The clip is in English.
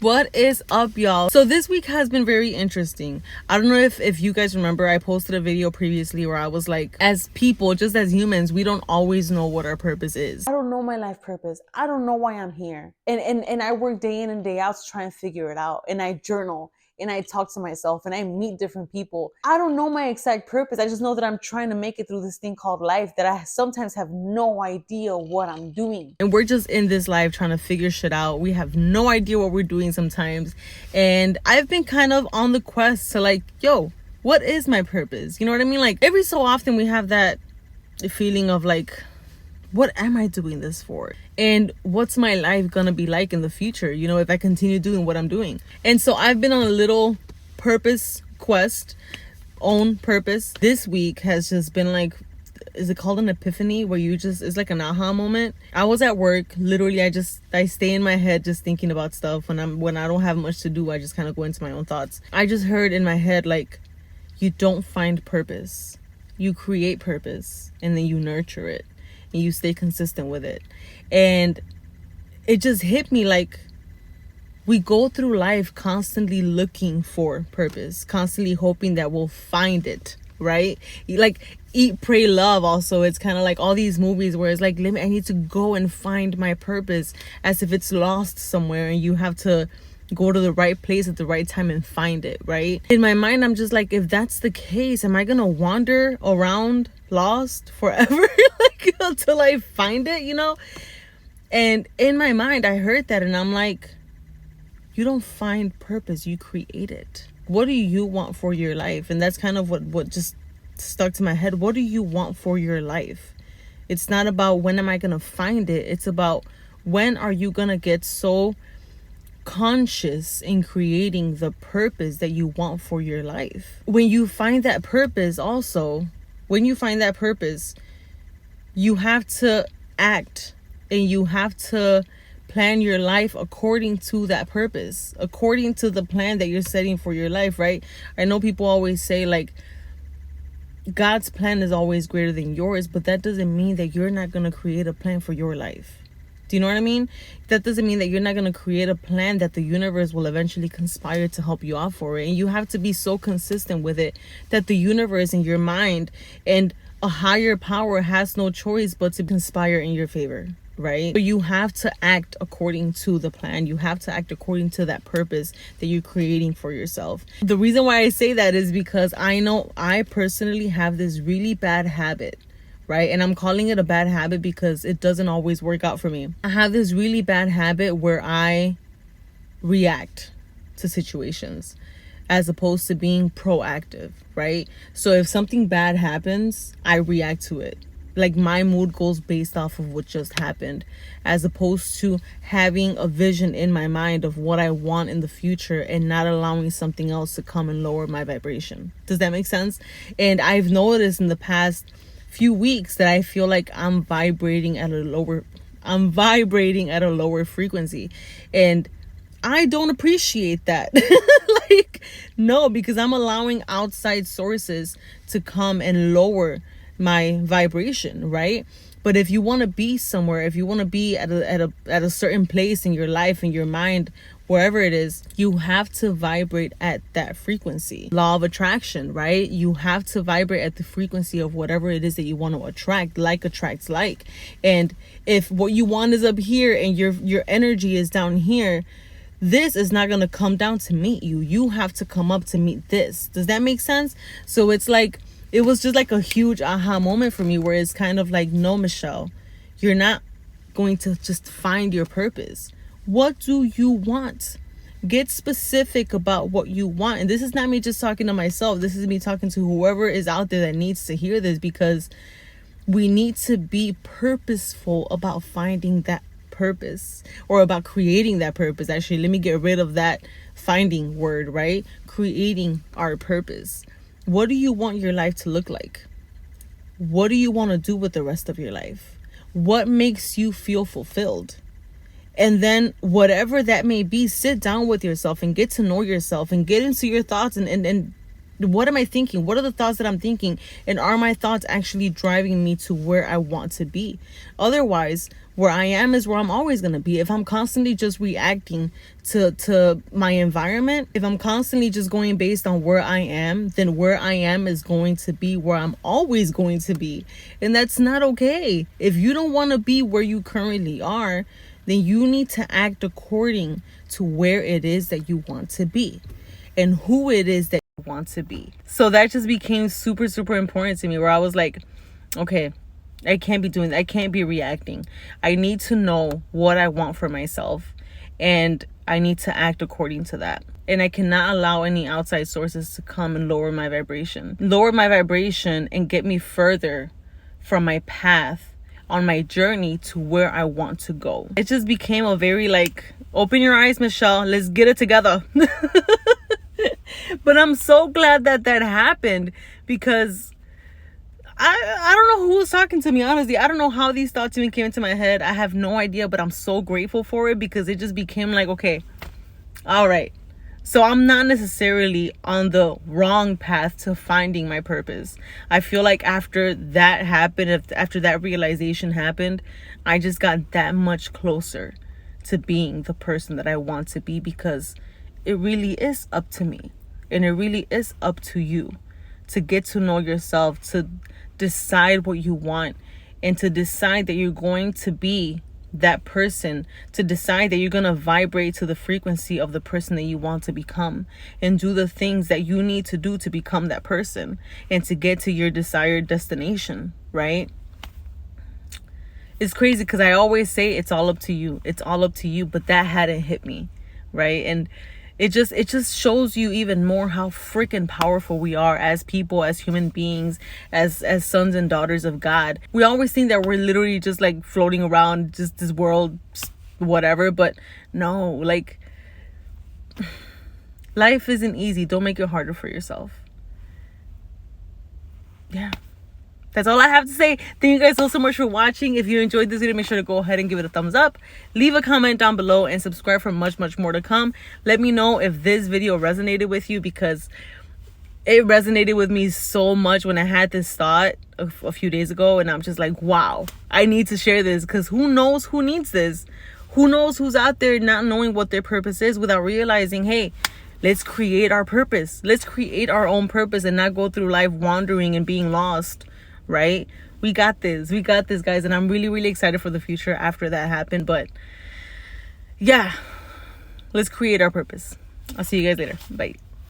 What is up, y'all? So this week has been very interesting. I don't know if you guys remember, I posted a video previously where I was like, as people, just as humans, we don't always know what our purpose is. I don't know my life purpose. I don't know why I'm here. And I work day in and day out to try and figure it out. And I journal and I talk to myself and I meet different people. I don't know my exact purpose. I just know that I'm trying to make it through this thing called life, that I sometimes have no idea what I'm doing. And we're just in this life trying to figure shit out. We have no idea what we're doing sometimes. And I've been kind of on the quest to like, yo, what is my purpose? You know what I mean? Like every so often we have that feeling of like, what am I doing this for? And what's my life gonna be like in the future, you know, if I continue doing what I'm doing? And so I've been on a little purpose quest, own purpose. This week has just been like, is it called an epiphany, where you just, it's like an aha moment. I was at work, literally I stay in my head just thinking about stuff. When I don't have much to do, I just kind of go into my own thoughts. I just heard in my head, like, you don't find purpose, you create purpose, and then you nurture it and you stay consistent with it. And it just hit me like, we go through life constantly looking for purpose, constantly hoping that we'll find it, right? Like Eat, Pray, Love also, it's kind of like all these movies where it's like, I need to go and find my purpose, as if it's lost somewhere and you have to go to the right place at the right time and find it, right? In my mind, I'm just like, if that's the case, am I gonna wander around lost forever like until I find it, you know? And in my mind, I heard that and I'm like, you don't find purpose, you create it. What do you want for your life? And that's kind of what just stuck to my head. What do you want for your life? It's not about when am I gonna find it, it's about when are you gonna get so conscious in creating the purpose that you want for your life. When you find that purpose, you have to act and you have to plan your life according to that purpose, according to the plan that you're setting for your life, right? I know people always say like, God's plan is always greater than yours, but that doesn't mean that you're not going to create a plan for your life. Do you know what I mean? That doesn't mean that you're not going to create a plan that the universe will eventually conspire to help you out for it. And you have to be so consistent with it that the universe and your mind and a higher power has no choice but to conspire in your favor, right? But you have to act according to the plan. You have to act according to that purpose that you're creating for yourself. The reason why I say that is because I know I personally have this really bad habit, right? And I'm calling it a bad habit because it doesn't always work out for me. I have this really bad habit where I react to situations as opposed to being proactive, right? So if something bad happens, I react to it. Like my mood goes based off of what just happened, as opposed to having a vision in my mind of what I want in the future and not allowing something else to come and lower my vibration. Does that make sense? And I've noticed in the past few weeks that I feel like I'm vibrating at a lower frequency, and I don't appreciate that. Like, no, because I'm allowing outside sources to come and lower my vibration, right? But if you want to be somewhere, if you want to be at a certain place in your life, in your mind, wherever it is, you have to vibrate at that frequency. Law of attraction, right? You have to vibrate at the frequency of whatever it is that you want to attract. Like attracts like. And if what you want is up here and your energy is down here, this is not going to come down to meet you. You have to come up to meet this. Does that make sense? So it's like, it was just like a huge aha moment for me, where it's kind of like, no, Michelle, you're not going to just find your purpose. What do you want? Get specific about what you want. And this is not me just talking to myself. This is me talking to whoever is out there that needs to hear this, because we need to be purposeful about finding that purpose, or about creating that purpose. Actually, let me get rid of that finding word, right? Creating our purpose. What do you want your life to look like? What do you want to do with the rest of your life? What makes you feel fulfilled? And then whatever that may be, sit down with yourself and get to know yourself and get into your thoughts and what am I thinking? What are the thoughts that I'm thinking? And are my thoughts actually driving me to where I want to be? Otherwise, Where I am is where I'm always going to be. If I'm constantly just reacting to my environment, if I'm constantly just going based on where I am, then where I am is going to be where I'm always going to be. And that's not okay. If you don't want to be where you currently are, then you need to act according to where it is that you want to be and who it is that you want to be. So that just became super, super important to me, where I was like, okay, I can't be doing that. I can't be reacting. I need to know what I want for myself, and I need to act according to that. And I cannot allow any outside sources to come and lower my vibration and get me further from my path on my journey to where I want to go. It just became a very like, open your eyes, Michelle, let's get it together. But I'm so glad that happened, because I don't know who was talking to me, honestly. I don't know how these thoughts even came into my head. I have no idea, but I'm so grateful for it, because it just became like, okay, all right. So I'm not necessarily on the wrong path to finding my purpose. I feel like after that happened, after that realization happened, I just got that much closer to being the person that I want to be, because it really is up to me. And it really is up to you to get to know yourself, to decide what you want, and to decide that you're going to be that person, to decide that you're going to vibrate to the frequency of the person that you want to become, and do the things that you need to do to become that person and to get to your desired destination, right? It's crazy because I always say it's all up to you. It's all up to you, but that hadn't hit me, right? And it just shows you even more how freaking powerful we are as people, as human beings, as sons and daughters of God. We always think that we're literally just like floating around just this world, whatever. But no, like, life isn't easy. Don't make it harder for yourself. Yeah. That's all I have to say. Thank you guys so much for watching. If you enjoyed this video, make sure to go ahead and give it a thumbs up. Leave a comment down below and subscribe for much, much more to come. Let me know if this video resonated with you, because it resonated with me so much when I had this thought a few days ago. And I'm just like, wow, I need to share this, because who knows who needs this? Who knows who's out there not knowing what their purpose is, without realizing, hey, let's create our purpose. Let's create our own purpose and not go through life wandering and being lost. Right? We got this, guys. And I'm really, really excited for the future after that happened. But yeah, let's create our purpose. I'll see you guys later. Bye.